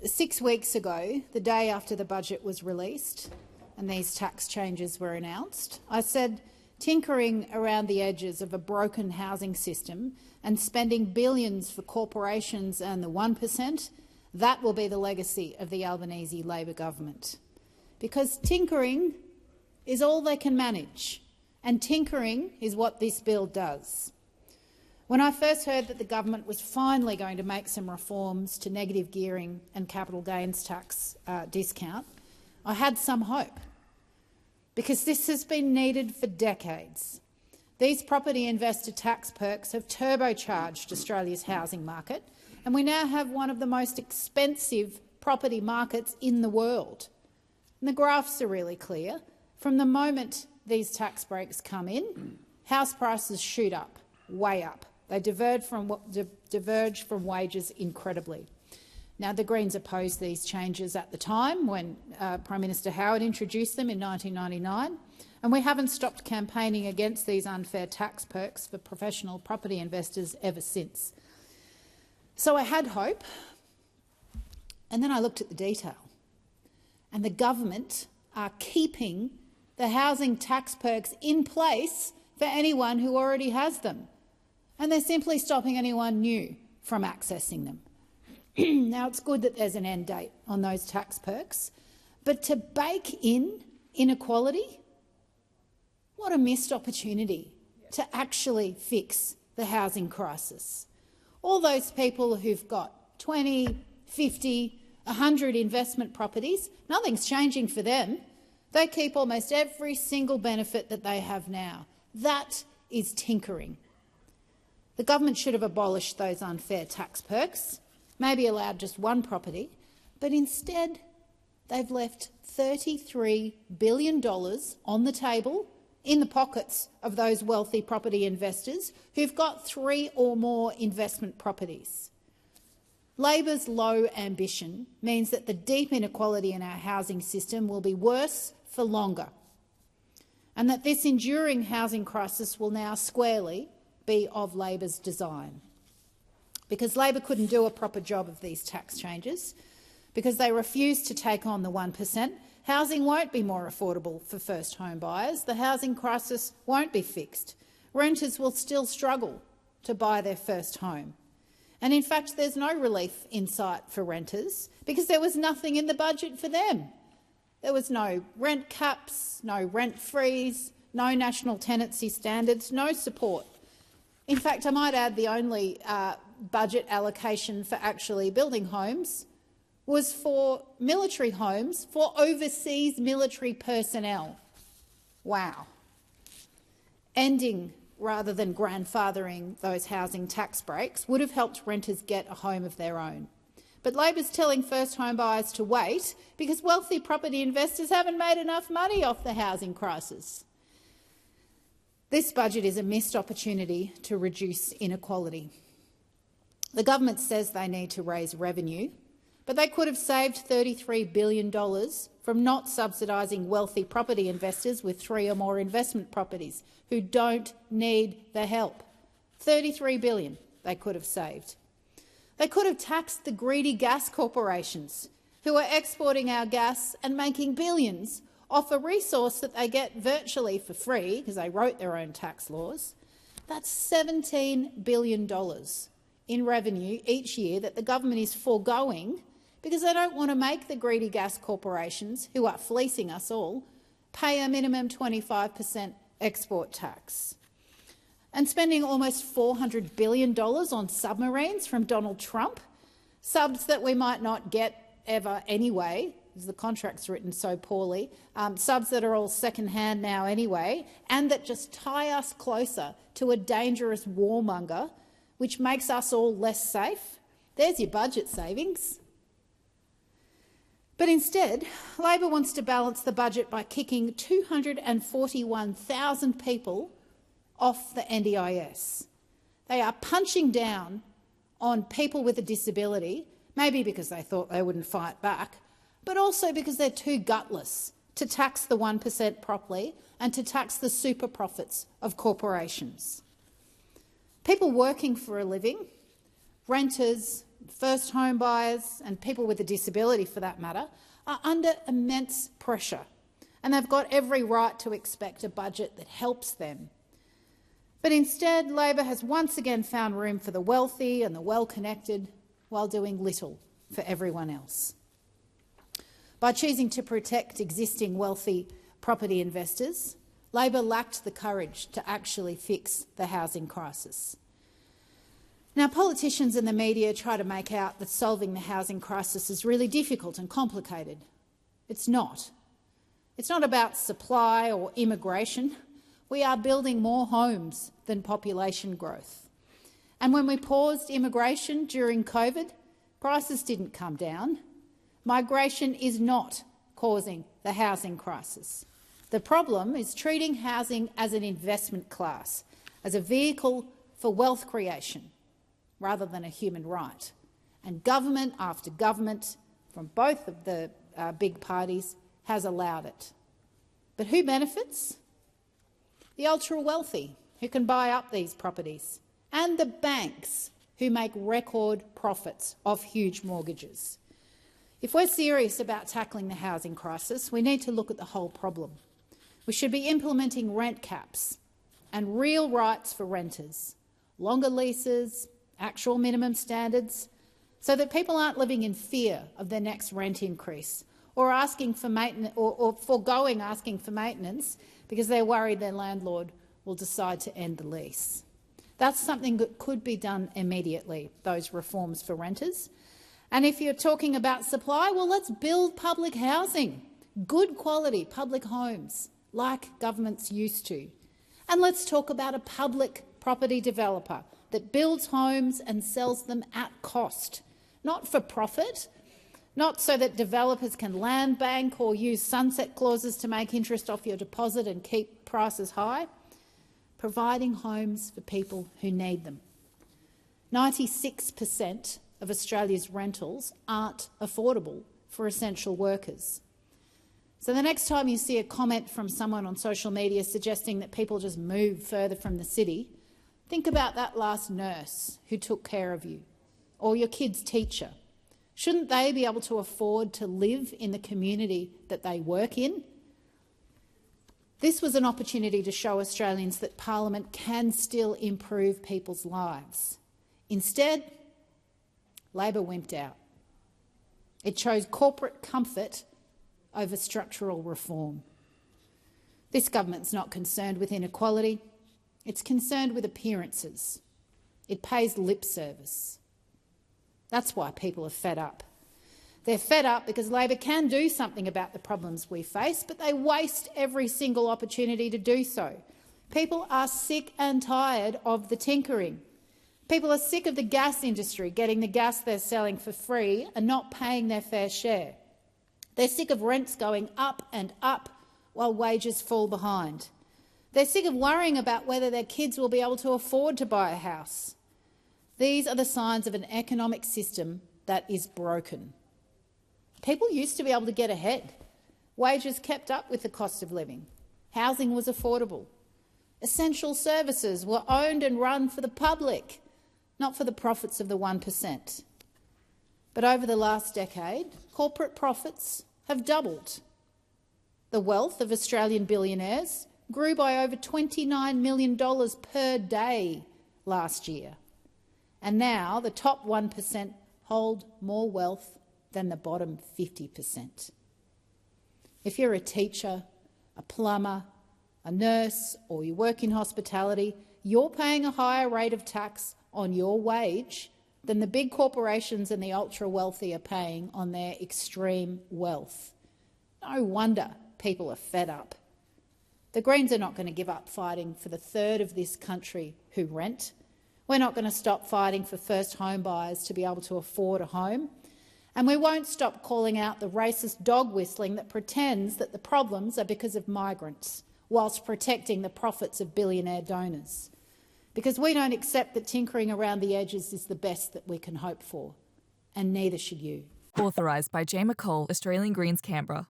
6 weeks ago, the day after the budget was released and these tax changes were announced, I said tinkering around the edges of a broken housing system and spending billions for corporations and the 1%, that will be the legacy of the Albanese Labor government. Because tinkering is all they can manage, and tinkering is what this bill does. When I first heard that the government was finally going to make some reforms to negative gearing and capital gains tax discount, I had some hope, because this has been needed for decades. These property investor tax perks have turbocharged Australia's housing market, and we now have one of the most expensive property markets in the world. And the graphs are really clear. From the moment these tax breaks come in, house prices shoot up, way up. They diverge from wages incredibly. Now, the Greens opposed these changes at the time when Prime Minister Howard introduced them in 1999, and we haven't stopped campaigning against these unfair tax perks for professional property investors ever since. So I had hope, and then I looked at the detail, and the government are keeping the housing tax perks in place for anyone who already has them, and they're simply stopping anyone new from accessing them. Now, it's good that there's an end date on those tax perks, but to bake in inequality, what a missed opportunity to actually fix the housing crisis. All those people who've got 20, 50, 100 investment properties, nothing's changing for them. They keep almost every single benefit that they have now. That is tinkering. The government should have abolished those unfair tax perks, maybe allowed just one property, but instead they've left $33 billion on the table in the pockets of those wealthy property investors who've got 3 or more investment properties. Labor's low ambition means that the deep inequality in our housing system will be worse for longer, and that this enduring housing crisis will now squarely be of Labor's design. Because Labor couldn't do a proper job of these tax changes, because they refused to take on the 1%, housing won't be more affordable for first home buyers. The housing crisis won't be fixed. Renters will still struggle to buy their first home. And in fact, there's no relief in sight for renters because there was nothing in the budget for them. There was no rent caps, no rent freeze, no national tenancy standards, no support. In fact, I might add the only budget allocation for actually building homes was for military homes for overseas military personnel. Wow. Ending rather than grandfathering those housing tax breaks would have helped renters get a home of their own. But Labor's telling first home buyers to wait because wealthy property investors haven't made enough money off the housing crisis. This budget is a missed opportunity to reduce inequality. The government says they need to raise revenue, but they could have saved $33 billion from not subsidising wealthy property investors with 3 or more investment properties who don't need the help. $33 billion they could have saved. They could have taxed the greedy gas corporations who are exporting our gas and making billions off a resource that they get virtually for free because they wrote their own tax laws. That's $17 billion in revenue each year that the government is foregoing because they don't want to make the greedy gas corporations, who are fleecing us all, pay a minimum 25% export tax. And spending almost $400 billion on submarines from Donald Trump, subs that we might not get ever anyway, because the contract's written so poorly, subs that are all second-hand now anyway, and that just tie us closer to a dangerous warmonger, which makes us all less safe. There's your budget savings. But instead, Labor wants to balance the budget by kicking 241,000 people off the NDIS. They are punching down on people with a disability, maybe because they thought they wouldn't fight back, but also because they're too gutless to tax the 1% properly and to tax the super profits of corporations. People working for a living, renters, first home buyers and people with a disability for that matter are under immense pressure, and they've got every right to expect a budget that helps them. But instead, Labor has once again found room for the wealthy and the well-connected while doing little for everyone else. By choosing to protect existing wealthy property investors, Labor lacked the courage to actually fix the housing crisis. Now, politicians and the media try to make out that solving the housing crisis is really difficult and complicated. It's not. It's not about supply or immigration. We are building more homes than population growth. And when we paused immigration during COVID, prices didn't come down. Migration is not causing the housing crisis. The problem is treating housing as an investment class, as a vehicle for wealth creation, rather than a human right. And government after government, from both of the big parties, has allowed it. But who benefits? The ultra-wealthy, who can buy up these properties, and the banks, who make record profits off huge mortgages. If we're serious about tackling the housing crisis, we need to look at the whole problem. We should be implementing rent caps and real rights for renters, longer leases, actual minimum standards, so that people aren't living in fear of their next rent increase or asking for maintenance or foregoing asking for maintenance because they're worried their landlord will decide to end the lease. That's something that could be done immediately, those reforms for renters. And if you're talking about supply, well, let's build public housing, good quality public homes, like governments used to. And let's talk about a public property developer that builds homes and sells them at cost, not for profit, not so that developers can land bank or use sunset clauses to make interest off your deposit and keep prices high, providing homes for people who need them. 96% of Australia's rentals aren't affordable for essential workers. So the next time you see a comment from someone on social media suggesting that people just move further from the city, think about that last nurse who took care of you, or your kid's teacher. Shouldn't they be able to afford to live in the community that they work in? This was an opportunity to show Australians that Parliament can still improve people's lives. Instead, Labor wimped out. It chose corporate comfort over structural reform. This government's not concerned with inequality. It's concerned with appearances. It pays lip service. That's why people are fed up. They're fed up because Labor can do something about the problems we face, but they waste every single opportunity to do so. People are sick and tired of the tinkering. People are sick of the gas industry getting the gas they're selling for free and not paying their fair share. They're sick of rents going up and up while wages fall behind. They're sick of worrying about whether their kids will be able to afford to buy a house. These are the signs of an economic system that is broken. People used to be able to get ahead. Wages kept up with the cost of living. Housing was affordable. Essential services were owned and run for the public, not for the profits of the 1%. But over the last decade, corporate profits have doubled. The wealth of Australian billionaires grew by over $29 million per day last year. And now the top 1% hold more wealth than the bottom 50%. If you're a teacher, a plumber, a nurse, or you work in hospitality, you're paying a higher rate of tax on your wage than the big corporations and the ultra-wealthy are paying on their extreme wealth. No wonder people are fed up. The Greens are not going to give up fighting for the third of this country who rent. We're not going to stop fighting for first home buyers to be able to afford a home. And we won't stop calling out the racist dog whistling that pretends that the problems are because of migrants, whilst protecting the profits of billionaire donors. Because we don't accept that tinkering around the edges is the best that we can hope for, and neither should you. Authorised by Jay McCall, Australian Greens, Canberra.